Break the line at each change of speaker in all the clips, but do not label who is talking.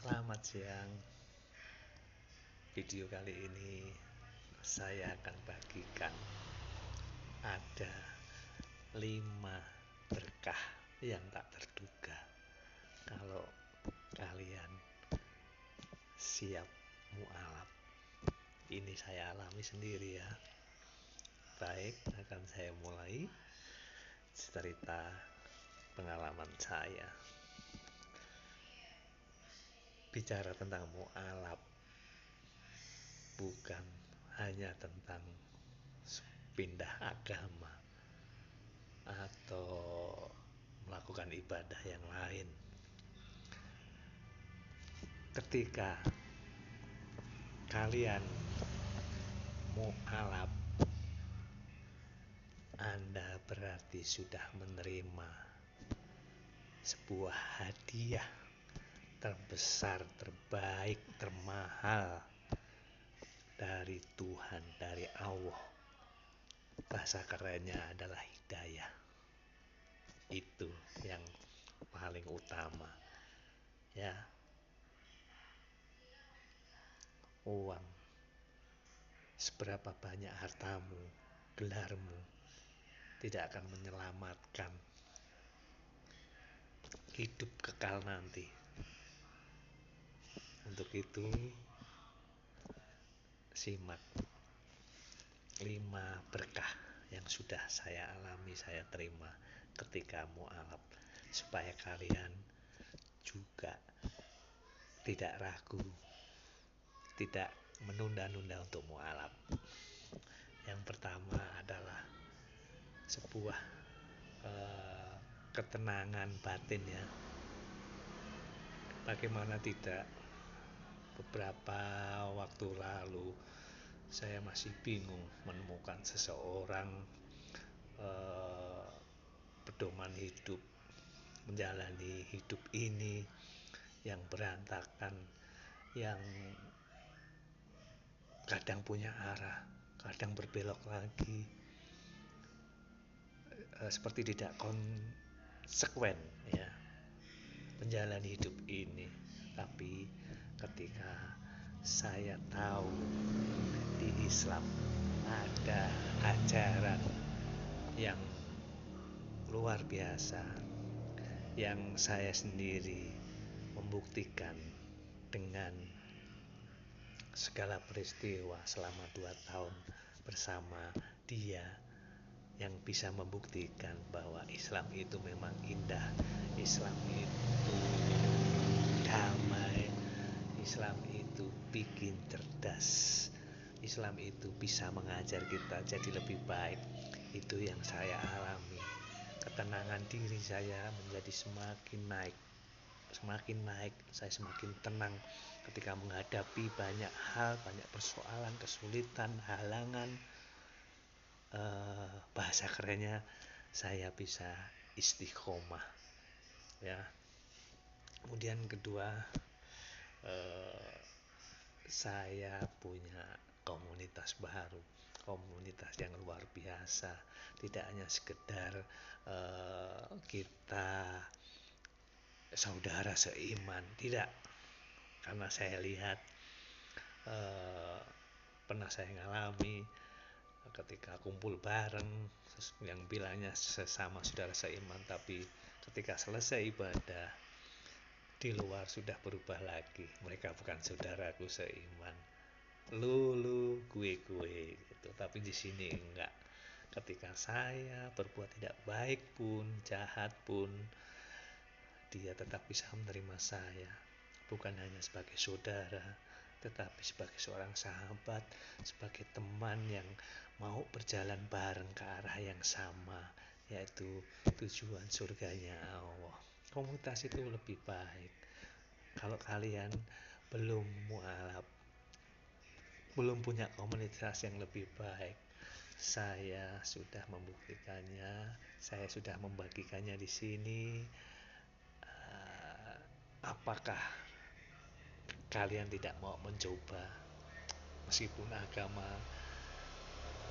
Selamat siang. Video kali ini saya akan bagikan ada 5 berkah yang tak terduga kalau kalian siap mualaf. Ini saya alami sendiri ya. Baik, akan saya mulai cerita pengalaman saya. Bicara tentang mualaf bukan hanya tentang pindah agama atau melakukan ibadah yang lain. Ketika kalian mualaf, Anda berarti sudah menerima sebuah hadiah terbesar, terbaik, termahal dari Tuhan, dari Allah. Bahasa kerennya adalah hidayah. Itu yang paling utama ya. Uang, seberapa banyak hartamu, gelarmu, tidak akan menyelamatkan hidup kekal nanti. Untuk itu, simak 5 berkah yang sudah saya alami, saya terima ketika mualaf, supaya kalian juga tidak ragu, tidak menunda-nunda untuk mualaf. Yang pertama adalah sebuah ketenangan batin ya. Bagaimana tidak, beberapa waktu lalu saya masih bingung menemukan seseorang pedoman hidup, menjalani hidup ini yang berantakan, yang kadang punya arah, kadang berbelok lagi, seperti tidak konsekuen ya menjalani hidup ini. Tapi ketika saya tahu di Islam ada ajaran yang luar biasa, yang saya sendiri membuktikan dengan segala peristiwa selama 2 tahun bersama dia, yang bisa membuktikan bahwa Islam itu memang indah, Islam itu damai, Islam itu bikin cerdas, Islam itu bisa mengajar kita jadi lebih baik. Itu yang saya alami. Ketenangan diri saya menjadi semakin naik, saya semakin tenang ketika menghadapi banyak hal, banyak persoalan, kesulitan, halangan. Bahasa kerennya saya bisa istiqomah ya. Kemudian kedua, saya punya komunitas baru, komunitas yang luar biasa. Tidak hanya sekedar kita saudara seiman, tidak. Karena saya lihat, pernah saya ngalami ketika kumpul bareng, yang bilangnya sesama saudara seiman, tapi ketika selesai ibadah di luar sudah berubah lagi. Mereka bukan saudaraku seiman, lu gue gitu. Tapi di sini enggak. Ketika saya berbuat tidak baik pun, jahat pun, dia tetap bisa menerima saya, bukan hanya sebagai saudara, tetapi sebagai seorang sahabat, sebagai teman yang mau berjalan bareng ke arah yang sama, yaitu tujuan surganya Allah. Komunitas itu lebih baik. Kalau kalian belum mualaf, belum punya komunitas yang lebih baik, saya sudah membuktikannya, saya sudah membagikannya di sini. Apakah kalian tidak mau mencoba? Meskipun agama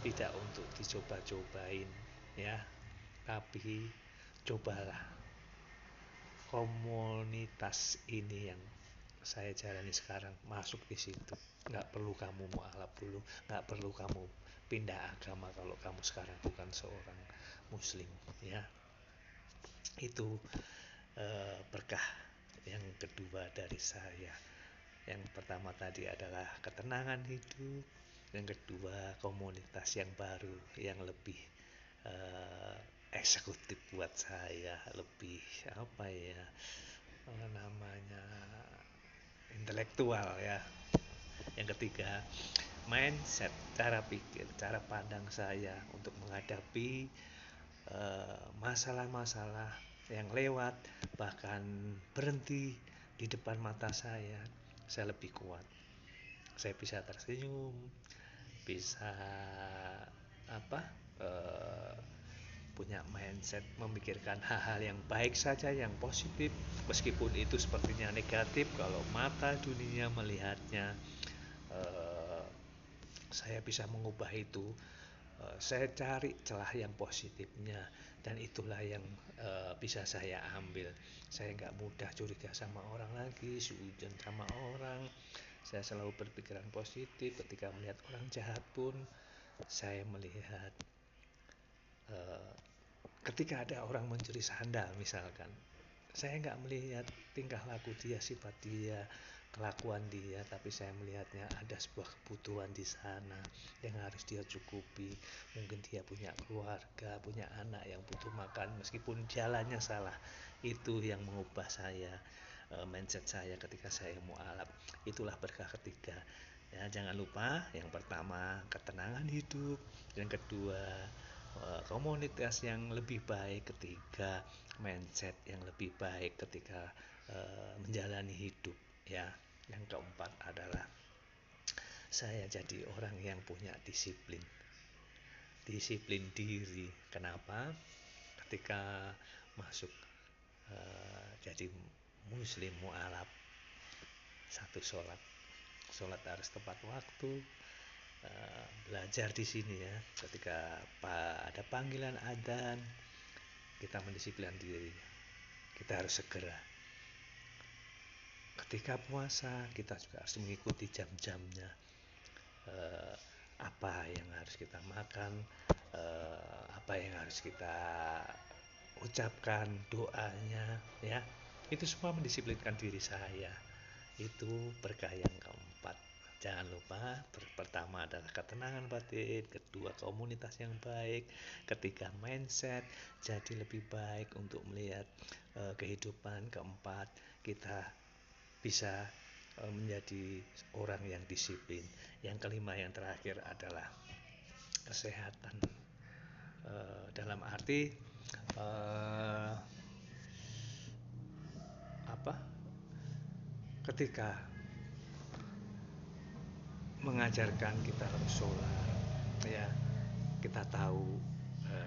tidak untuk dicoba-cobain ya, tapi cobalah komunitas ini yang saya jalani sekarang masuk di situ. Nggak perlu kamu mualaf dulu, nggak perlu kamu pindah agama kalau kamu sekarang bukan seorang muslim, ya. Itu berkah yang kedua dari saya. Yang pertama tadi adalah ketenangan hidup, yang kedua komunitas yang baru yang lebih eksekutif buat saya, lebih apa ya namanya, intelektual ya. Yang ketiga, mindset, cara pikir, cara pandang saya untuk menghadapi masalah-masalah yang lewat, bahkan berhenti di depan mata saya lebih kuat. Saya bisa tersenyum, bisa apa punya mindset memikirkan hal-hal yang baik saja, yang positif, meskipun itu sepertinya negatif. Kalau mata dunia melihatnya, saya bisa mengubah itu. Saya cari celah yang positifnya, dan itulah yang bisa saya ambil. Saya nggak mudah curiga sama orang lagi, suudzon sama orang. Saya selalu berpikiran positif. Ketika melihat orang jahat pun saya melihat, ketika ada orang mencuri sandal misalkan, saya nggak melihat tingkah laku dia, sifat dia, kelakuan dia, tapi saya melihatnya ada sebuah kebutuhan di sana yang harus dia cukupi. Mungkin dia punya keluarga, punya anak yang butuh makan, meskipun jalannya salah. Itu yang mengubah saya, mindset saya ketika saya mualaf. Itulah berkah ketiga. Ya, jangan lupa, yang pertama ketenangan hidup, yang kedua komunitas yang lebih baik, ketiga mindset yang lebih baik ketika menjalani hidup, ya. Yang keempat adalah saya jadi orang yang punya disiplin diri. Kenapa? Ketika masuk jadi muslim mualaf, satu, sholat harus tepat waktu. Belajar di sini ya, ketika ada panggilan adzan, kita mendisiplinkan diri, kita harus segera. Ketika puasa, kita juga harus mengikuti jam-jamnya, apa yang harus kita makan, apa yang harus kita ucapkan, doanya, ya. Itu semua mendisiplinkan diri saya. Itu berkah yang keempat. Jangan lupa, pertama adalah ketenangan batin, kedua komunitas yang baik, ketiga mindset jadi lebih baik untuk melihat kehidupan, keempat kita bisa menjadi orang yang disiplin. Yang kelima, yang terakhir adalah kesehatan, dalam arti ketika mengajarkan kita harus sholat, ya, kita tahu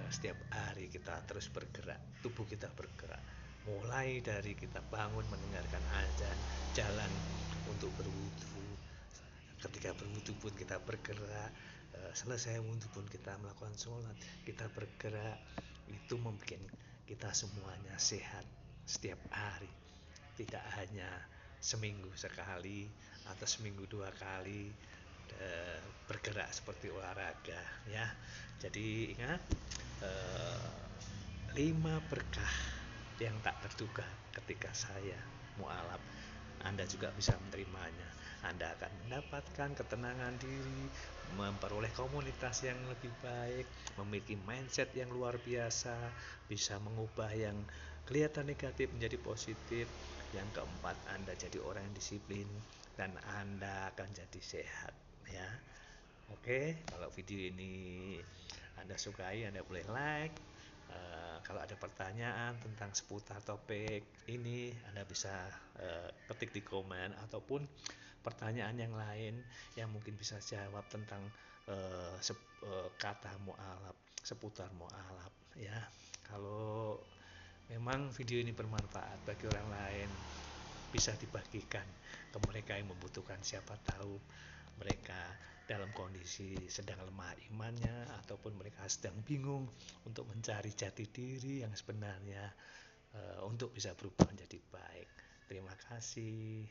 setiap hari kita terus bergerak, tubuh kita bergerak, mulai dari kita bangun mendengarkan azan, jalan untuk berwudu, ketika berwudu pun kita bergerak, selesai wudu pun kita melakukan sholat, kita bergerak. Itu membuat kita semuanya sehat setiap hari, tidak hanya seminggu sekali atau seminggu 2 kali bergerak seperti olahraga, ya. Jadi ingat, 5 berkah yang tak terduga ketika saya mualaf. Anda juga bisa menerimanya. Anda akan mendapatkan ketenangan diri, memperoleh komunitas yang lebih baik, memiliki mindset yang luar biasa, bisa mengubah yang kelihatan negatif menjadi positif. Yang keempat, Anda jadi orang yang disiplin, dan Anda akan jadi sehat, ya. Oke, kalau video ini Anda sukai, Anda boleh like. Kalau ada pertanyaan tentang seputar topik ini, Anda bisa ketik di komen, ataupun pertanyaan yang lain yang mungkin bisa jawab tentang kata mualaf, seputar mualaf, ya. Kalau memang video ini bermanfaat bagi orang lain, bisa dibagikan ke mereka yang membutuhkan. Siapa tahu mereka dalam kondisi sedang lemah imannya, ataupun mereka sedang bingung untuk mencari jati diri yang sebenarnya, untuk bisa berubah menjadi baik. Terima kasih.